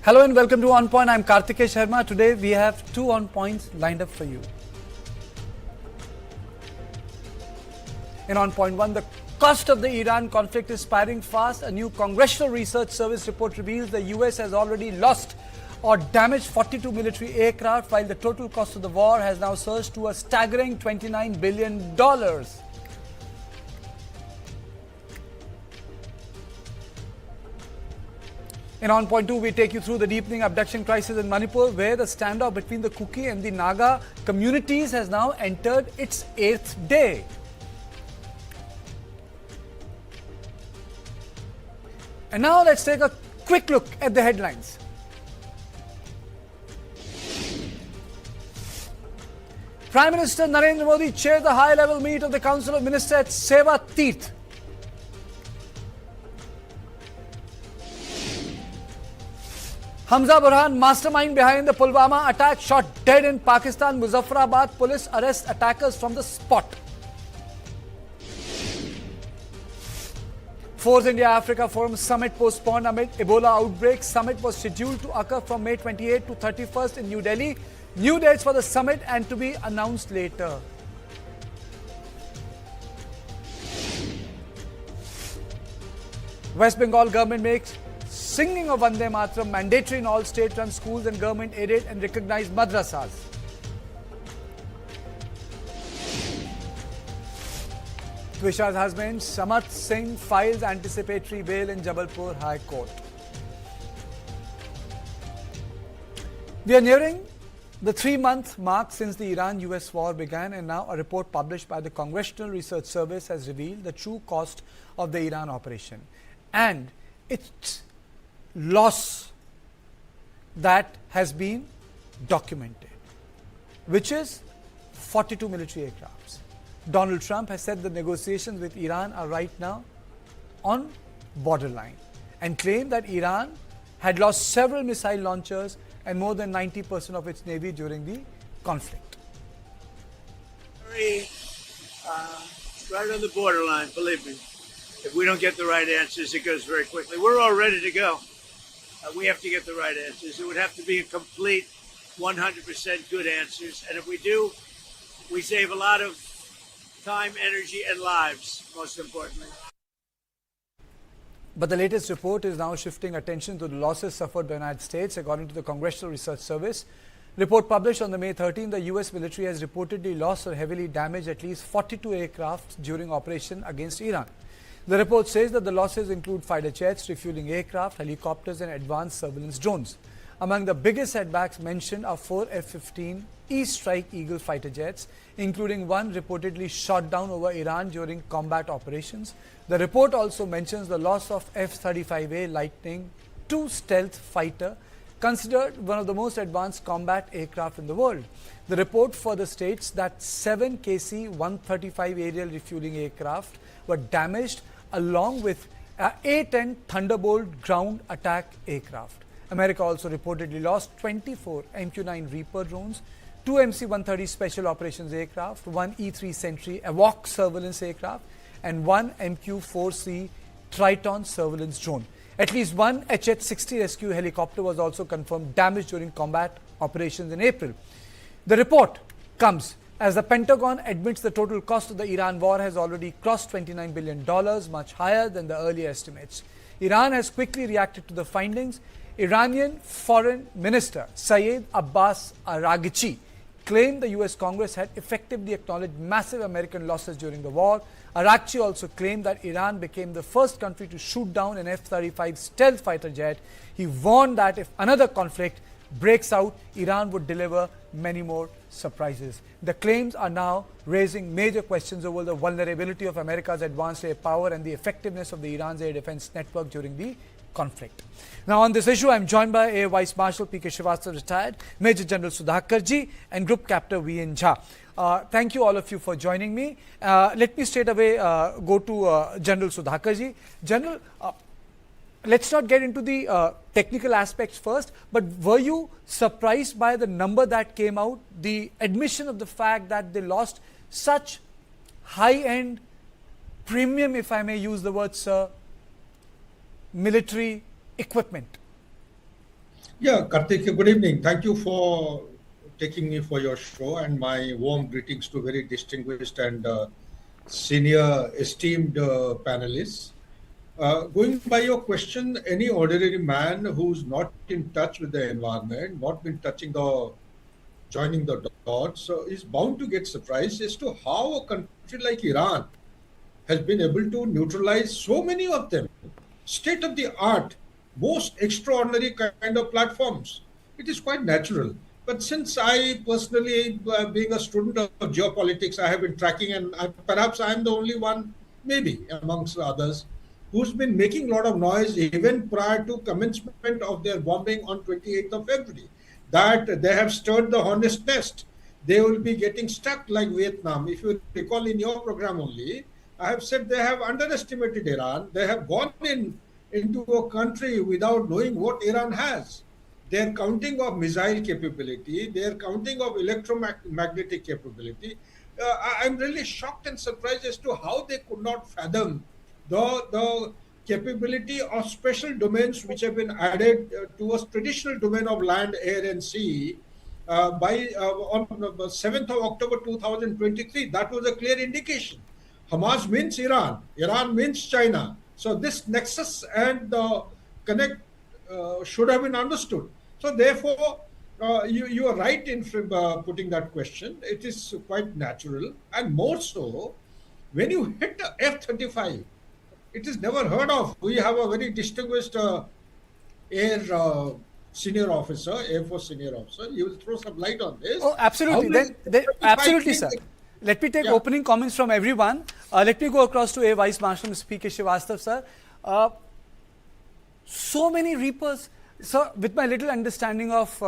Hello and welcome to On Point. I'm Kartikeya Sharma. Today we have two On Points lined up for you. In On Point 1, the cost of the Iran conflict is spiraling fast. A new Congressional Research Service report reveals the US has already lost or damaged 42 military aircraft, while the total cost of the war has now surged to a staggering $29 billion. In On Point 2, we take you through the deepening abduction crisis in Manipur, where the standoff between the Kuki and the Naga communities has now entered its 8th day. And now let's take a quick look at the headlines. Prime Minister Narendra Modi chaired the high-level meet of the Council of Ministers at Seva Teerth. Hamza Burhan, mastermind behind the Pulwama attack, shot dead in Pakistan. Muzaffarabad police arrest attackers from the spot. Fourth India-Africa Forum Summit postponed amid Ebola outbreak. Summit was scheduled to occur from May 28 to 31st in New Delhi. New dates for the summit and to be announced later. West Bengal government makes singing of Vande Mataram mandatory in all state-run schools and government-aided and recognized madrasas. Twisha's husband, Samat Singh, files anticipatory bail in Jabalpur High Court. We are nearing the 3-month mark since the Iran-US war began, and now a report published by the Congressional Research Service has revealed the true cost of the Iran operation and its loss that has been documented, which is 42 military aircrafts. Donald Trump has said the negotiations with Iran are right now on borderline and claimed that Iran had lost several missile launchers and more than 90% of its navy during the conflict. Right on the borderline, believe me. If we don't get the right answers, it goes very quickly. We're all ready to go. We have to get the right answers. It would have to be a complete 100% good answers. And if we do, we save a lot of time, energy, and lives, most importantly. But the latest report is now shifting attention to the losses suffered by the United States. According to the Congressional Research Service report published on the May 13, the US military has reportedly lost or heavily damaged at least 42 aircraft during operation against Iran. The report says that the losses include fighter jets, refueling aircraft, helicopters and advanced surveillance drones. Among the biggest setbacks mentioned are 4 F-15E Strike Eagles fighter jets, including one reportedly shot down over Iran during combat operations. The report also mentions the loss of F-35A Lightning II stealth fighter, considered one of the most advanced combat aircraft in the world. The report further states that 7 KC-135 aerial refueling aircraft were damaged, along with A-10 Thunderbolt ground attack aircraft. America also reportedly lost 24 MQ-9 Reaper drones, 2 MC-130 Special Operations aircraft, 1 E-3 Sentry AWACS surveillance aircraft, and 1 MQ-4C Triton surveillance drone. At least one HH-60 rescue helicopter was also confirmed damaged during combat operations in April. The report comes as the Pentagon admits the total cost of the Iran war has already crossed $29 billion, much higher than the earlier estimates. Iran has quickly reacted to the findings. Iranian Foreign Minister Seyed Abbas Araghchi claimed the US Congress had effectively acknowledged massive American losses during the war. Araghchi also claimed that Iran became the first country to shoot down an F-35 stealth fighter jet. He warned that if another conflict breaks out, Iran would deliver many more surprises. The claims are now raising major questions over the vulnerability of America's advanced air power and the effectiveness of the Iran's air defense network during the conflict. Now on this issue, I am joined by Air Vice Marshal P.K. Srivastava, retired, Major General Sudhakarji and Group Captain V.N. Jha. Thank you all of you for joining me. Let me straight away go to General Sudhakarji. General, let's not get into the technical aspects first, but were you surprised by the number that came out, the admission of the fact that they lost such high-end, premium, if I may use the word, sir, military equipment? Yeah, Karthik, good evening. Thank you for taking me for your show, and my warm greetings to very distinguished and senior esteemed panelists. Going by your question, any ordinary man who's not in touch with the environment, not been touching the joining the dots, is bound to get surprised as to how a country like Iran has been able to neutralize so many of them. State of the art, most extraordinary kind of platforms. It is quite natural. But since I personally, being a student of geopolitics, I have been tracking, and perhaps I am the only one, maybe amongst others, who's been making a lot of noise even prior to commencement of their bombing on 28th of February, that they have stirred the hornet's nest. They will be getting stuck like Vietnam. If you recall in your program only, I have said they have underestimated Iran. They have gone into a country without knowing what Iran has. Their counting of missile capability, their counting of electromagnetic capability. I'm really shocked and surprised as to how they could not fathom the capability of special domains which have been added to a traditional domain of land, air, and sea on the 7th of October 2023. That was a clear indication. Hamas means Iran, Iran means China. So this nexus and the connect should have been understood. So therefore, you are right in putting that question. It is quite natural, and more so when you hit the F-35. It is never heard of. We have a very distinguished air senior officer, Air Force senior officer. You will throw some light on this. Oh, absolutely. Absolutely, sir. Let me take opening comments from everyone. Let me go across to Air Vice Marshal Mr. P.K. Srivastava, sir. So many Reapers. Sir, with my little understanding of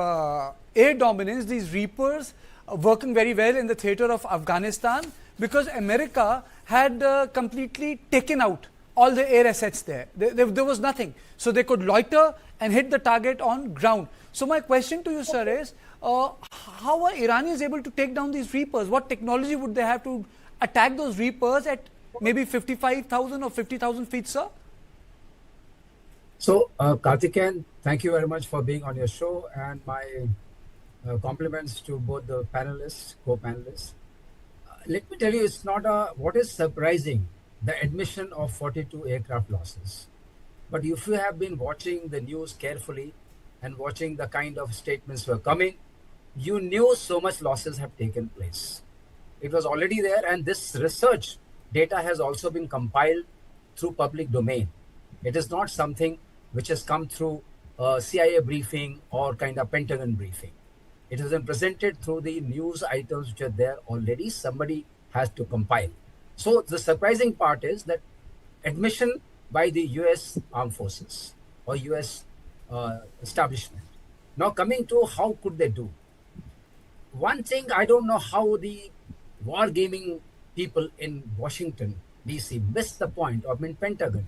air dominance, these Reapers are working very well in the theater of Afghanistan because America had completely taken out all the air assets there. There was nothing. So they could loiter and hit the target on ground. So my question to you, sir, is how are Iranians able to take down these Reapers? What technology would they have to attack those Reapers at maybe 55,000 or 50,000 feet, sir? So, Karthikeyan, thank you very much for being on your show, and my compliments to both the panelists, co-panelists. Let me tell you, it's not what is surprising, the admission of 42 aircraft losses. But if you have been watching the news carefully and watching the kind of statements were coming, you knew so much losses have taken place. It was already there, and this research data has also been compiled through public domain. It is not something which has come through CIA briefing or kind of Pentagon briefing. It has been presented through the news items which are there already. Somebody has to compile. So the surprising part is that admission by the US Armed Forces or US establishment. Now coming to how could they do? One thing, I don't know how the wargaming people in Washington, DC missed the point, or in Pentagon.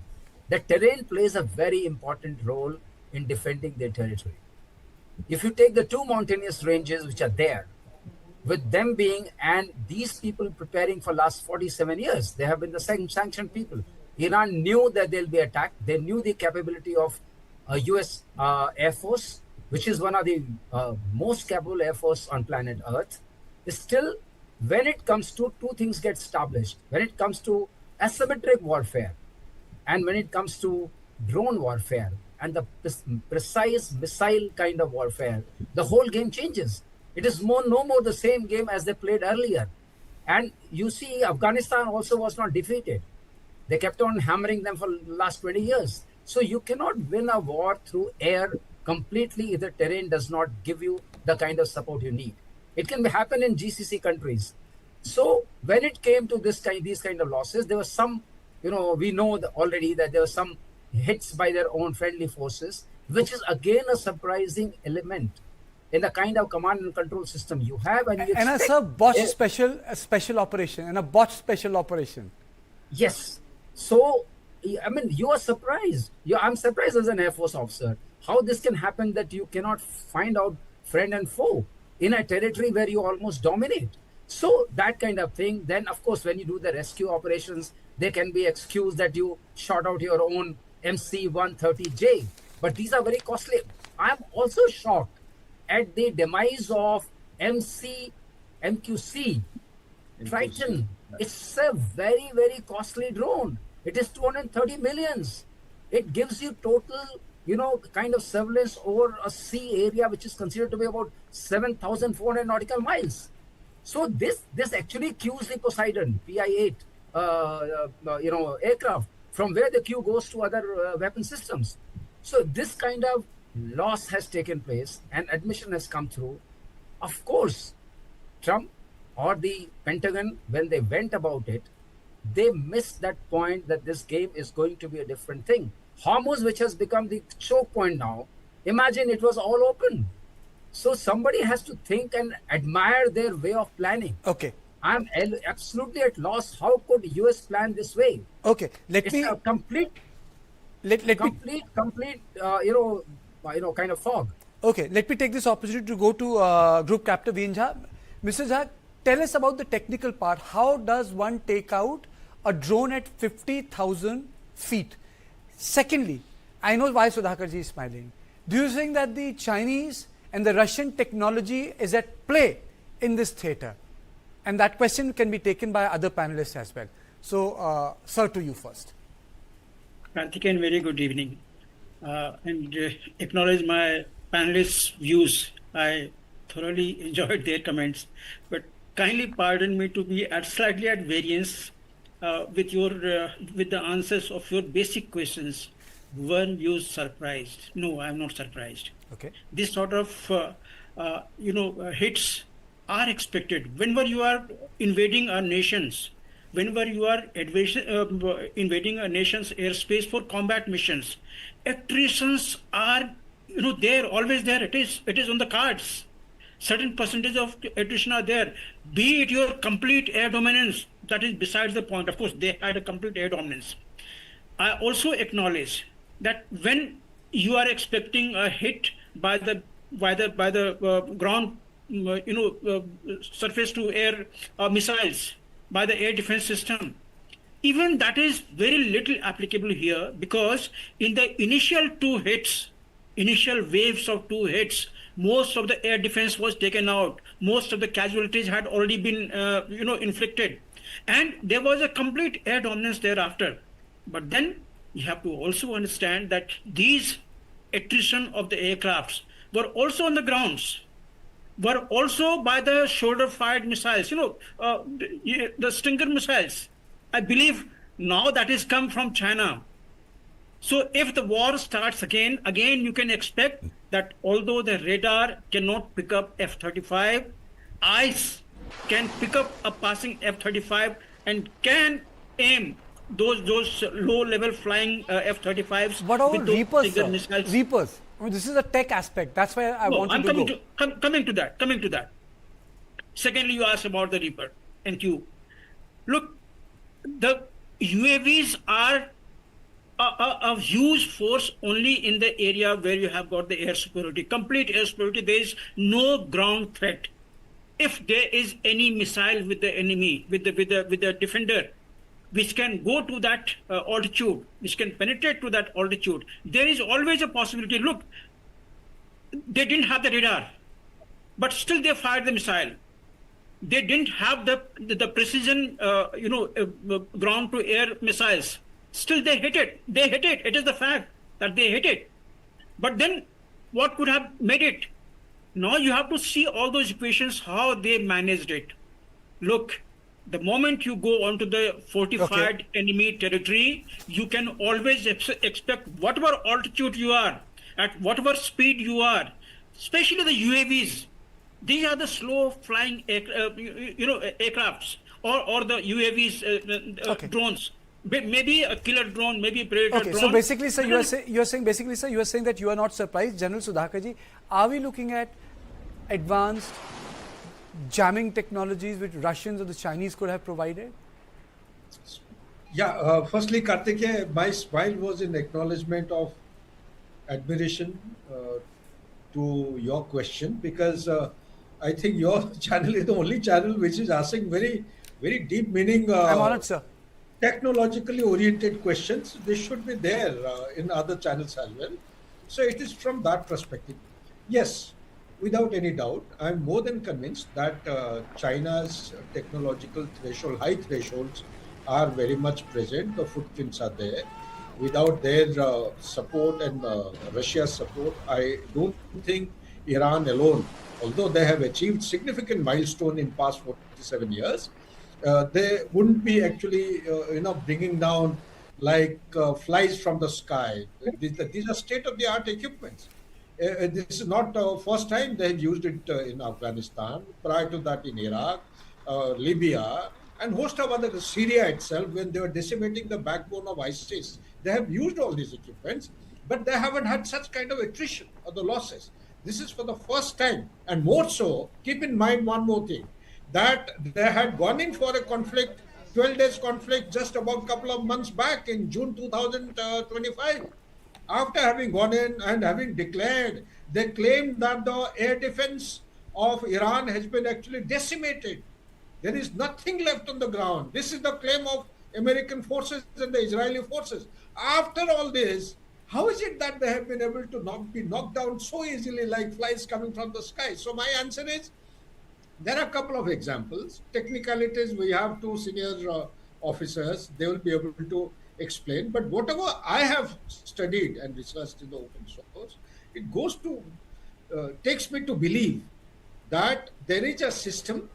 The terrain plays a very important role in defending their territory. If you take the two mountainous ranges which are there, with them being, and these people preparing for last 47 years, they have been the same sanctioned people. Iran knew that they'll be attacked. They knew the capability of US Air Force, which is one of the most capable Air Force on planet Earth. Still, when it comes to two things get established, when it comes to asymmetric warfare, and when it comes to drone warfare and the precise missile kind of warfare, the whole game changes. It is no more the same game as they played earlier. And you see, Afghanistan also was not defeated. They kept on hammering them for the last 20 years. So you cannot win a war through air completely if the terrain does not give you the kind of support you need. It can happen in GCC countries. So when it came to these kind of losses, there was some, we know already that there were some hits by their own friendly forces, which is again a surprising element in the kind of command and control system you have. And as a botched special operation, and a botched special operation. Yes. So, I mean, you are surprised. I'm surprised as an Air Force officer, how this can happen that you cannot find out friend and foe in a territory where you almost dominate. So that kind of thing. Then, of course, when you do the rescue operations, there can be excuse that you shot out your own MC-130J. But these are very costly. I'm also shocked at the demise of MQC Triton. It's a very, very costly drone. It is 230 millions. It gives you total, kind of surveillance over a sea area which is considered to be about 7,400 nautical miles. So this actually cues the Poseidon PI-8, aircraft, from where the queue goes to other weapon systems. So this kind of loss has taken place, and admission has come through. Of course, Trump or the Pentagon, when they went about it, they missed that point that this game is going to be a different thing. Hormuz, which has become the choke point now, imagine it was all open. So somebody has to think and admire their way of planning. Okay. I'm absolutely at loss. How could US plan this way? Okay. It's a complete, kind of fog. Okay. Let me take this opportunity to go to Group Captain Veen Jha. Mr. Jha, tell us about the technical part. How does one take out a drone at 50,000 feet? Secondly, I know why Sudhakarji is smiling. Do you think that the Chinese and the Russian technology is at play in this theater? And that question can be taken by other panelists as well. So, sir, to you first. Karthikeyan, very good evening. And acknowledge my panelists' views. I thoroughly enjoyed their comments. But kindly pardon me to be slightly at variance with the answers of your basic questions. Were you surprised? No, I'm not surprised. Okay. This sort of hits are expected whenever you are invading our nations, whenever you are invading a nation's airspace for combat missions. Attritions are always there. It is on the cards. Certain percentage of attrition are there. Be it your complete air dominance, that is besides the point. Of course, they had a complete air dominance. I also acknowledge that when you are expecting a hit by the ground, surface to air missiles, by the air defense system, even that is very little applicable here, because in the initial waves of two hits, most of the air defense was taken out. Most of the casualties had already been, inflicted. And there was a complete air dominance thereafter. But then you have to also understand that these attrition of the aircrafts were also on the grounds, were also by the shoulder-fired missiles, the Stinger missiles. I believe now that is come from China. So if the war starts again you can expect that although the radar cannot pick up F-35, eyes can pick up a passing F-35 and can aim those low-level flying F-35s. What about Reapers, sir? Missiles. Reapers. I mean, this is a tech aspect. That's why I wanted to go. Coming to that. Secondly, you asked about the Reaper and Q. Look, the UAVs are a huge force only in the area where you have got the air superiority, complete air superiority. There is no ground threat. If there is any missile with the enemy, with the defender, which can go to that altitude, which can penetrate to that altitude, there is always a possibility. Look, they didn't have the radar, but still they fired the missile. They didn't have the precision, ground to air missiles. Still they hit it. It is the fact that they hit it. But then what could have made it? Now you have to see all those equations, how they managed it. Look, the moment you go onto the fortified enemy territory, you can always expect whatever altitude you are, at whatever speed you are, especially the UAVs. These are the slow flying aircrafts or the UAVs, drones. Maybe a killer drone, maybe a predator drone. So basically, sir, you are saying that you are not surprised, General Sudhakarji. Are we looking at advanced jamming technologies which Russians or the Chinese could have provided? Yeah, firstly, Karthikeya, my smile was in acknowledgement of admiration to your question, because I think your channel is the only channel which is asking very, very deep meaning. I'm honored, sir. Technologically oriented questions. They should be there in other channels as well. So it is from that perspective. Yes, without any doubt, I'm more than convinced that China's technological threshold, high thresholds, are very much present. The footprints are there. Without their support and Russia's support, I don't think Iran alone, although they have achieved significant milestone in past 47 years, they wouldn't be actually, bringing down like flies from the sky. These are state-of-the-art equipments. This is not the first time they have used it in Afghanistan. Prior to that, in Iraq, Libya, and host of other Syria itself, when they were decimating the backbone of ISIS, they have used all these equipments, but they haven't had such kind of attrition or the losses. This is for the first time, and more so. Keep in mind one more thing, that they had gone in for a conflict, 12 days conflict, just about a couple of months back in June 2025. After having gone in and having declared, they claimed that the air defense of Iran has been actually decimated. There is nothing left on the ground. This is the claim of American forces and the Israeli forces. After all this, how is it that they have been able to not be knocked down so easily like flies coming from the sky? So my answer is, there are a couple of examples. Technicalities, we have two senior officers. They will be able to explain. But whatever I have studied and researched in the open source, it goes to, takes me to believe that there is a system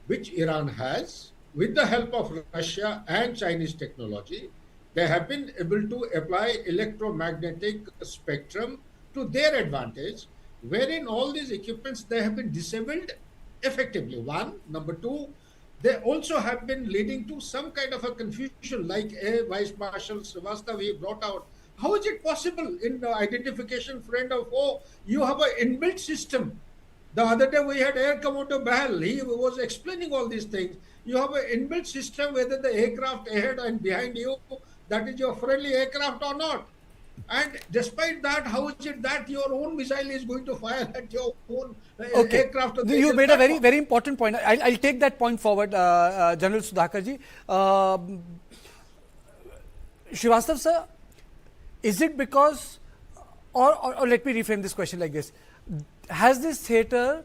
which Iran has, with the help of Russia and Chinese technology. They have been able to apply electromagnetic spectrum to their advantage, wherein all these equipments, they have been disabled effectively. One. Number two, they also have been leading to some kind of a confusion, like Vice Marshal Srivastava he brought out. How is it possible in the identification friend of, oh, you have an inbuilt system. The other day we had Air Commodore Bahal. He was explaining all these things. You have an inbuilt system, whether the aircraft ahead and behind you, that is your friendly aircraft or not. And despite that, how is it that your own missile is going to fire at your own aircraft? You made a very, very important point. I'll take that point forward, General Sudhakarji. Srivastava sir, is it because, or let me reframe this question like this. Has this theatre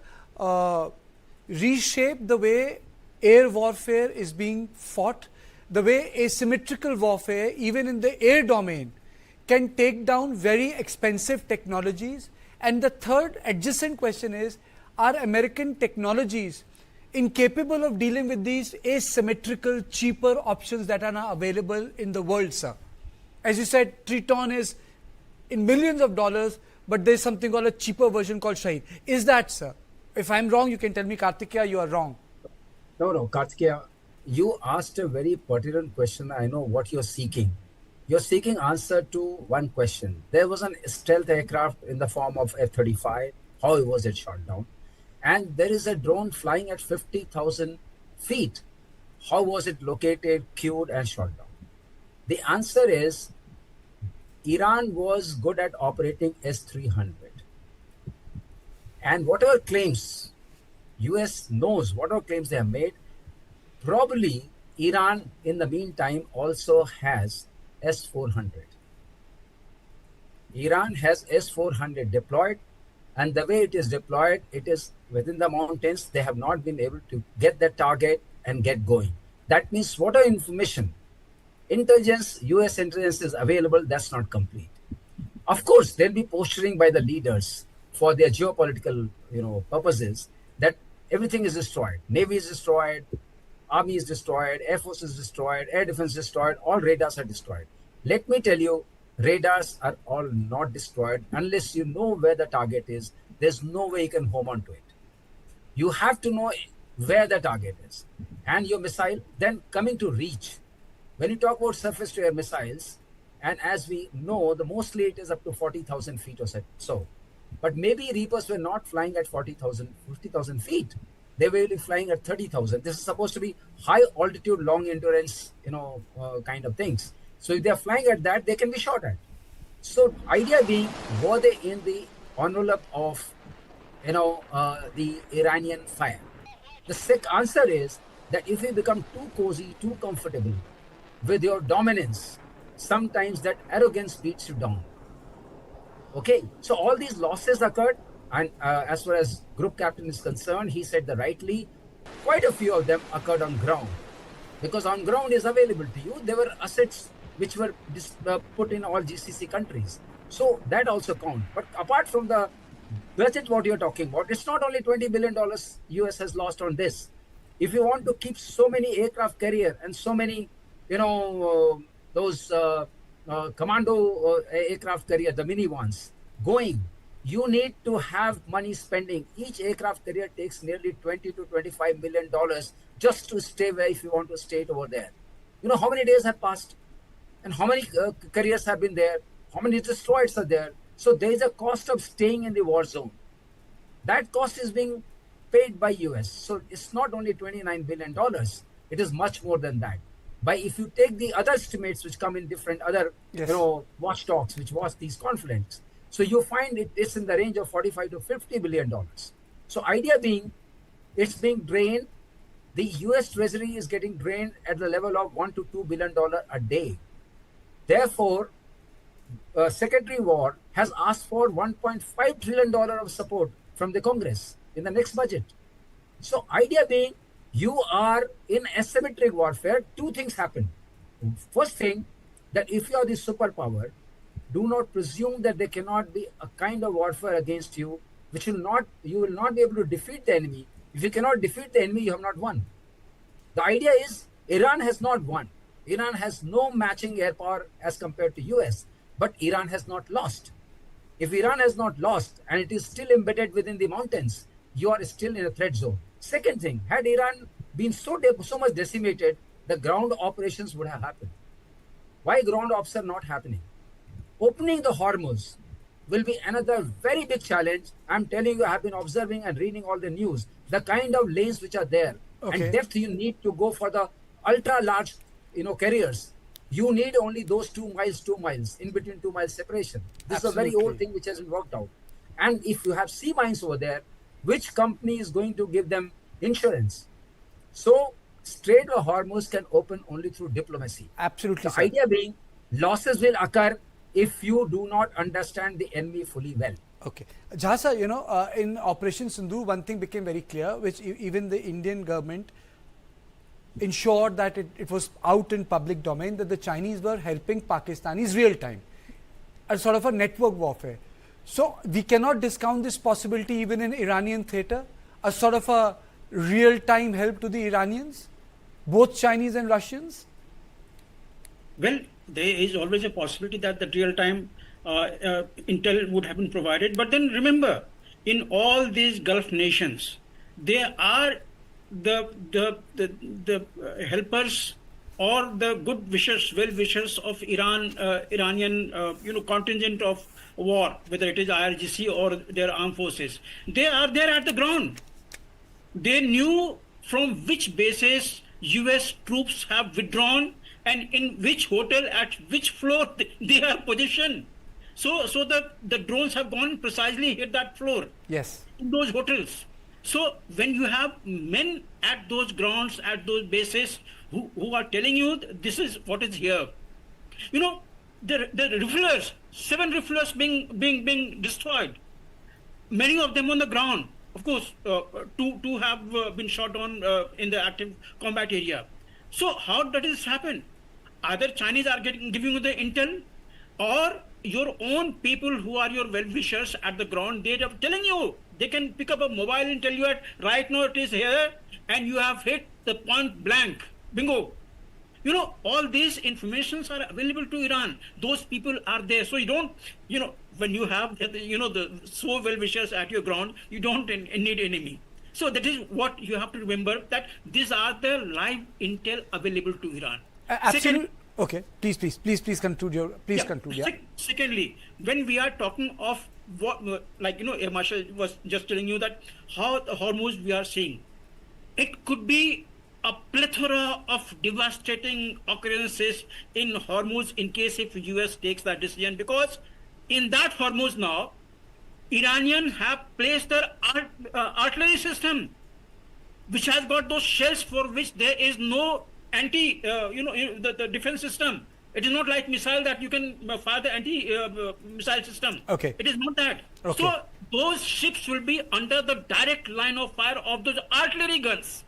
reshaped the way air warfare is being fought, the way asymmetrical warfare, even in the air domain, can take down very expensive technologies? And the third adjacent question is, are American technologies incapable of dealing with these asymmetrical, cheaper options that are now available in the world, sir? As you said, Triton is in millions of dollars, but there's something called a cheaper version called Seyed. Is that, sir? If I'm wrong, you can tell me, Kartikeya, you are wrong. No, Kartikeya, you asked a very pertinent question. I know what you're seeking. You're seeking answer to one question. There was a stealth aircraft in the form of F-35. How was it shot down? And there is a drone flying at 50,000 feet. How was it located, cued, and shot down? The answer is, Iran was good at operating S-300. And whatever claims, US knows whatever claims they have made, probably Iran in the meantime also has S-400. Iran has S-400 deployed, and the way it is deployed, it is within the mountains. They have not been able to get the target and get going. That means whatever information, intelligence, US intelligence is available, that's not complete. Of course, they'll be posturing by the leaders for their geopolitical, purposes, that everything is destroyed. Navy is destroyed, Army is destroyed, Air Force is destroyed, Air Defense is destroyed, all radars are destroyed. Let me tell you, radars are all not destroyed unless you know where the target is. There's no way you can home on to it. You have to know where the target is. And your missile, then coming to reach. When you talk about surface-to-air missiles, and as we know, mostly it is up to 40,000 feet or so. But maybe Reapers were not flying at 40,000, 50,000 feet. They were really flying at 30,000. This is supposed to be high altitude, long endurance, kind of things. So if they are flying at that, they can be shot at. So idea being, were they in the envelope of, the Iranian fire? The answer is that if you become too cozy, too comfortable with your dominance, sometimes that arrogance beats you down. Okay, so all these losses occurred, and as far as group captain is concerned, he said that rightly, quite a few of them occurred on ground, because on ground is available to you. There were assets which were put in all GCC countries, so that also count. But apart from the budget, what you're talking about, it's not only $20 billion US has lost on this. If you want to keep so many aircraft carrier and so many, those commando aircraft carrier, the mini ones, going, you need to have money spending. Each aircraft carrier takes nearly $20 to $25 million just to stay where, if you want to stay over there. You know how many days have passed and how many carriers have been there, how many destroyers are there. So there is a cost of staying in the war zone. That cost is being paid by US. So it's not only $29 billion, it is much more than that. But if you take the other estimates which come in different other watchdogs which watch these conflicts, so you find it's in the range of $45 to $50 billion. So idea being, it's being drained. The US Treasury is getting drained at the level of $1 to $2 billion a day. Therefore, Secretary War has asked for $1.5 trillion of support from the Congress in the next budget. So idea being, you are in asymmetric warfare. Two things happen. First thing, that if you are the superpower, do not presume that there cannot be a kind of warfare against you, which you will not be able to defeat the enemy. If you cannot defeat the enemy, you have not won. The idea is, Iran has not won. Iran has no matching air power as compared to US, but Iran has not lost. If Iran has not lost and it is still embedded within the mountains, you are still in a threat zone. Second thing, had Iran been so much decimated, the ground operations would have happened. Why ground ops are not happening? Opening the Hormuz will be another very big challenge. I'm telling you, I have been observing and reading all the news, the kind of lanes which are there, and depth you need to go for the ultra large, carriers. You need only those 2 miles, in between 2 miles separation. This is a very old thing which hasn't worked out. And if you have sea mines over there, which company is going to give them insurance? So Strait of Hormuz can open only through diplomacy. Absolutely. The idea being, losses will occur if you do not understand the enemy fully well. Okay. Jhasa, in Operation Sindhu, one thing became very clear, which even the Indian government ensured that it was out in public domain, that the Chinese were helping Pakistanis real time, a sort of a network warfare. So we cannot discount this possibility even in Iranian theatre, a sort of a real time help to the Iranians, both Chinese and Russians. Well, there is always a possibility that the real time intel would have been provided. But then remember, in all these Gulf nations, there are the helpers or the good wishers, well wishers of Iranian contingent of war, whether it is IRGC or their armed forces. They are there at the ground. They knew from which bases US troops have withdrawn and in which hotel, at which floor they are positioned. So the drones have gone precisely hit that floor. Yes. In those hotels. So when you have men at those grounds, at those bases, who are telling you this is what is here, the refuelers, 7 refuelers being destroyed, many of them on the ground. Of course, two have been shot on in the active combat area. So how does this happen? Either Chinese are giving you the intel, or your own people who are your well-wishers at the ground, they are telling you. They can pick up a mobile and tell you that right now it is here and you have hit the point blank. Bingo. All these informations are available to Iran. Those people are there. So you don't, when you have, the so well-wishers at your ground, you don't need enemy. So that is what you have to remember, that these are the live intel available to Iran. Absolutely. Okay. Please conclude conclude. Yeah. Secondly, when we are talking of what, Air Marshal was just telling you that how the Hormuz we are seeing, it could be a plethora of devastating occurrences in Hormuz in case if US takes that decision, because in that Hormuz now, Iranians have placed their artillery system, which has got those shells for which there is no the defense system. It is not like missile that you can fire the anti-missile system. Okay. It is not that. Okay. So those ships will be under the direct line of fire of those artillery guns.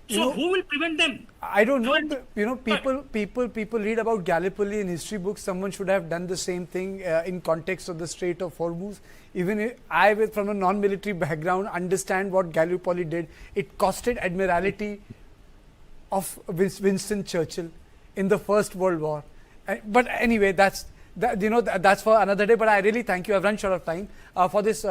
So You know, who will prevent them? I don't know, But- but, you know, people read about Gallipoli in history books. Someone should have done the same thing in context of the Strait of Hormuz. Even if I, from a non-military background, understand what Gallipoli did. It costed admiralty of Winston Churchill in the First World War. But anyway, that's for another day. But I really thank you. I've run short of time for this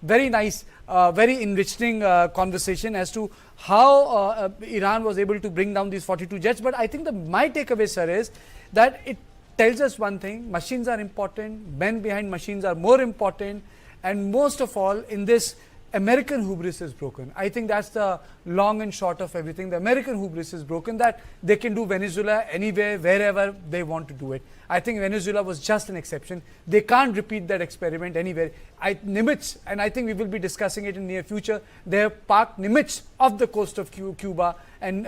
very nice, very enriching conversation as to how Iran was able to bring down these 42 jets. But I think my takeaway, sir, is that it tells us one thing: machines are important, men behind machines are more important, and most of all, in this, American hubris is broken. I think that's the long and short of everything. The American hubris is broken, that they can do Venezuela anywhere, wherever they want to do it. I think Venezuela was just an exception. They can't repeat that experiment anywhere. Nimitz, and I think we will be discussing it in near future, they have parked Nimitz off the coast of Cuba, and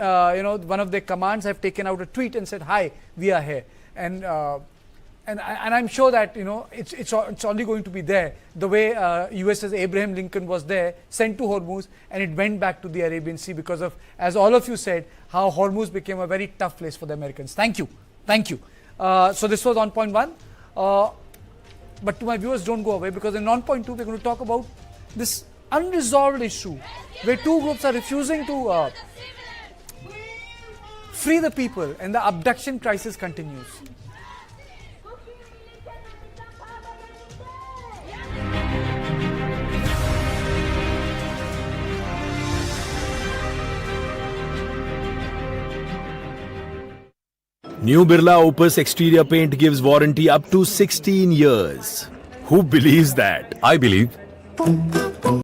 one of their commands have taken out a tweet and said, "Hi, we are here." And I'm sure that it's only going to be there the way USS Abraham Lincoln was there, sent to Hormuz, and it went back to the Arabian Sea because of, as all of you said, how Hormuz became a very tough place for the Americans. Thank you. So this was on point 1. But to my viewers, don't go away, because in on point 2 we're going to talk about this unresolved issue where two groups are refusing to free the people, and the abduction crisis continues. New Birla Opus exterior paint gives warranty up to 16 years. Who believes that? I believe.